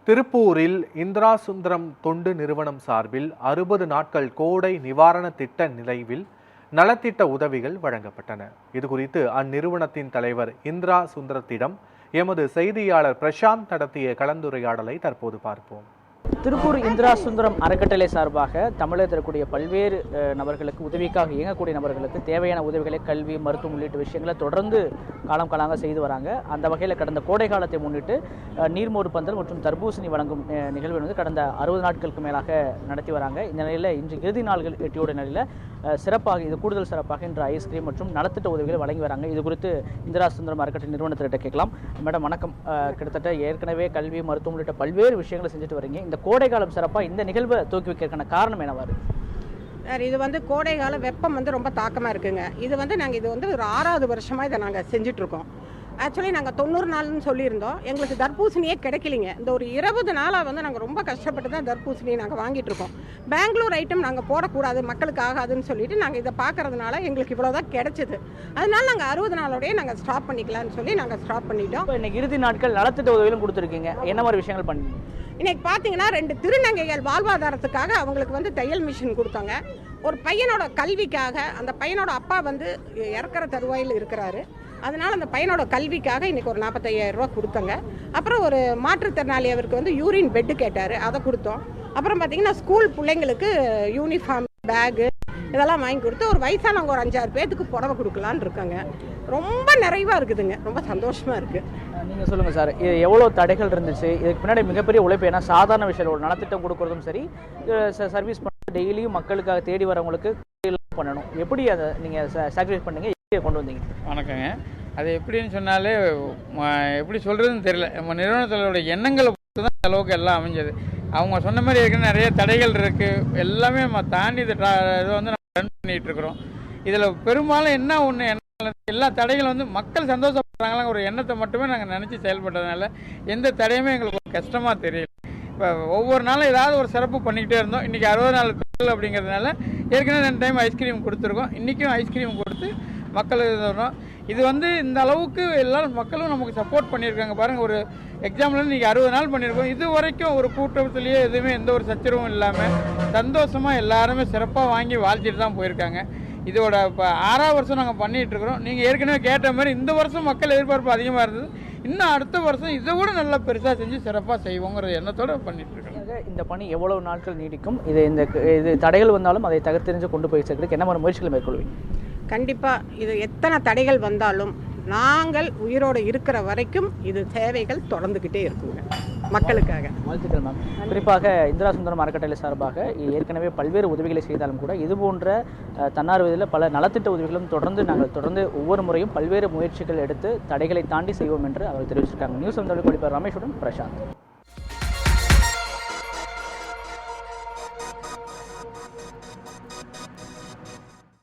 திருப்பூரில் இந்திரா சுந்தரம் தொண்டு நிறுவனம் சார்பில் 60 நாட்கள் கோடை நிவாரண திட்ட நிறைவில் நலத்திட்ட உதவிகள் வழங்கப்பட்டன. இதுகுறித்து அந்நிறுவனத்தின் தலைவர் இந்திரா சுந்தரத்திடம் எமது செய்தியாளர் பிரசாந்த் நடத்திய கலந்துரையாடலை தற்போது பார்ப்போம். திருப்பூர் இந்திரா சுந்தரம் அறக்கட்டளை சார்பாக தமிழகத்தில் இருக்கக்கூடிய பல்வேறு நபர்களுக்கு உதவிக்காக இயங்கக்கூடிய நபர்களுக்கு தேவையான உதவிகளை கல்வி, மருத்துவம் உள்ளிட்ட விஷயங்களை தொடர்ந்து காலமாக செய்து வராங்க. அந்த வகையில் கடந்த கோடை காலத்தை முன்னிட்டு நீர்மோர் பந்தல் மற்றும் தர்பூசணி வழங்கும் நிகழ்வு வந்து கடந்த 60 நாட்களுக்கு மேலாக நடத்தி வராங்க. இந்த நிலையில் இன்று இறுதி நாள்கள் எட்டியோட நிலையில் சிறப்பாக இது கூடுதல் சிறப்பாக இன்று ஐஸ்கிரீம் மற்றும் நலத்திட்ட உதவிகளை வழங்கி வராங்க. இது குறித்து இந்திரா சுந்தரம் அறக்கட்டளை நிறுவனத்திட்ட கேட்கலாம். மேடம் வணக்கம். கிட்டத்தட்ட ஏற்கனவே கல்வி, மருத்துவம் உள்ளிட்ட பல்வேறு விஷயங்களை செஞ்சுட்டு வரீங்க. இந்த கோடை காலம் சிறப்பாக இந்த நிகழ்வை தூக்கி வைக்கிறதுக்கான காரணம் என்னவாரு? இது வந்து கோடை கால வெப்பம் வந்து ரொம்ப தாக்கமாக இருக்குங்க. இது வந்து நாங்கள் ஒரு 6வது வருஷமாக இதை நாங்கள் செஞ்சிட்ருக்கோம். ஆக்சுவலி நாங்கள் 90 நாள்னு சொல்லியிருந்தோம். எங்களுக்கு தர்பூசணியே கிடைக்கலிங்க. இந்த ஒரு 20 நாளாக வந்து நாங்கள் ரொம்ப கஷ்டப்பட்டு தான் தர்பூசணியை நாங்கள் வாங்கிட்டு இருக்கோம். பெங்களூர் ஐட்டம் நாங்கள் போடக்கூடாது, மக்களுக்கு ஆகாதுன்னு சொல்லிட்டு நாங்கள் இதை பார்க்கறதுனால எங்களுக்கு இவ்வளோ தான் கிடைச்சிது. அதனால நாங்கள் 60 நாளோடய நாங்கள் ஸ்டாப் பண்ணிக்கலாம்னு சொல்லி நாங்கள் ஸ்டாப் பண்ணிட்டோம். இப்போ இன்னைக்கு இறுதி நாட்கள் நலத்திட்ட உதவிகளும் கொடுத்துருக்கீங்க. என்ன மாதிரி விஷயங்கள் பண்ணி இன்னைக்கு பார்த்தீங்கன்னா 2 திருநங்கைகள் வாழ்வாதாரத்துக்காக அவங்களுக்கு வந்து தையல் மிஷின் கொடுத்தாங்க. ஒரு பையனோட கல்விக்காக, அந்த பையனோட அப்பா வந்து இறக்குற தருவாயில் இருக்கிறாரு. அதனால் அந்த பையனோட கல்விக்காக இன்றைக்கி ஒரு 45,000 ரூபா கொடுத்தங்க. அப்புறம் ஒரு மாற்றுத்திறனாளி அவருக்கு வந்து யூரின் பெட்டு கேட்டார், அதை கொடுத்தோம். அப்புறம் பார்த்திங்கன்னா ஸ்கூல் பிள்ளைங்களுக்கு யூனிஃபார்ம், பேகு இதெல்லாம் வாங்கி கொடுத்து ஒரு வயசானவங்க ஒரு 5-6 பேத்துக்கு புடவை கொடுக்கலான்னு இருக்காங்க. ரொம்ப நிறைவாக இருக்குதுங்க, ரொம்ப சந்தோஷமாக இருக்குது. நீங்கள் சொல்லுங்கள் சார், இது எவ்வளோ தடைகள் இருந்துச்சு? இதுக்கு பின்னாடி மிகப்பெரிய உழைப்பு. ஏன்னா சாதாரண விஷயம் ஒரு நலத்திட்டம் கொடுக்குறதும் சரி, சர்வீஸ் பண்ண டெய்லியும் மக்களுக்காக தேடி வரவங்களுக்கு பண்ணணும். எப்படி அதை நீங்கள் சாக்ரிஃபைஸ் பண்ணீங்க, எப்படி கொண்டு வந்தீங்க? வணக்கங்க. அது எப்படின்னு சொன்னாலே எப்படி சொல்கிறதுன்னு தெரியல. நம்ம நிறுவனத்தோட எண்ணங்களை பொறுத்து தான் அளவுக்கு எல்லாம் அமைஞ்சது. அவங்க சொன்ன மாதிரி ஏற்கனவே நிறைய தடைகள் இருக்குது. எல்லாமே நம்ம தாண்டி இதை வந்து நம்ம ரன் பண்ணிகிட்டு இருக்கிறோம். இதில் பெரும்பாலும் என்ன ஒன்று, எல்லா தடைகளும் வந்து மக்கள் சந்தோஷப்படுறாங்களா ஒரு எண்ணத்தை மட்டுமே நாங்கள் நினச்சி செயல்பட்டதுனால எந்த தடையுமே எங்களுக்கு ஒரு கஷ்டமாக தெரியல. இப்போ ஒவ்வொரு நாளும் ஏதாவது ஒரு சிறப்பு பண்ணிக்கிட்டே இருந்தோம். இன்றைக்கி 60 நாள் பொருள் அப்படிங்கிறதுனால ஏற்கனவே 2 டைம் ஐஸ்கிரீம் கொடுத்துருக்கோம். இன்றைக்கும் ஐஸ்கிரீம் கொடுத்து மக்கள் வரோம். இது வந்து இந்த அளவுக்கு எல்லாரும் மக்களும் நமக்கு சப்போர்ட் பண்ணியிருக்காங்க. பாருங்கள், ஒரு எக்ஸாம்பிள் இன்றைக்கி 60 நாள் பண்ணியிருக்கோம். இது வரைக்கும் ஒரு கூட்டத்துலேயே எதுவுமே எந்த ஒரு சச்சரவும் இல்லாமல் சந்தோஷமாக எல்லாருமே சிறப்பாக வாங்கி வாழ்த்திட்டு தான் போயிருக்காங்க. இதோட இப்போ 6வது வருஷம் நாங்கள் பண்ணிகிட்ருக்குறோம். நீங்கள் ஏற்கனவே கேட்ட மாதிரி இந்த வருஷம் மக்கள் எதிர்பார்ப்பு அதிகமாக இருந்தது. இன்னும் அடுத்த வருஷம் இதை விட நல்லா பெருசாக செஞ்சு சிறப்பாக செய்வோங்கிற எண்ணத்தோடு பண்ணிகிட்ருக்கோம். இந்த பணி எவ்வளவு நாட்கள் நீடிக்கும்? இது தடைகள் வந்தாலும் அதை தகர்த்தெறிஞ்சு கொண்டு போய் சேர்க்கிறதுக்கு என்ன மாதிரி முயற்சிகளை மேற்கொள்வீங்க? கண்டிப்பாக இது எத்தனை தடைகள் வந்தாலும் நாங்கள் உயிரோடு இருக்கிற வரைக்கும் இது சேவைகள் தொடர்ந்துக்கிட்டே இருக்குங்க மக்களுக்காக. வாழ்த்துக்கள் மேம். குறிப்பாக இந்திரா சுந்தரம் அறக்கட்டளை சார்பாக ஏற்கனவே பல்வேறு உதவிகளை செய்தாலும் கூட இது போன்ற தன்னார்வதில் பல நலத்திட்ட உதவிகளும் தொடர்ந்து ஒவ்வொரு முறையும் பல்வேறு முயற்சிகள் எடுத்து தடைகளை தாண்டி செய்வோம் என்று அவர் தெரிவிச்சிருக்காங்க. நியூஸ் 7 ரமேஷுடன் பிரசாந்த்.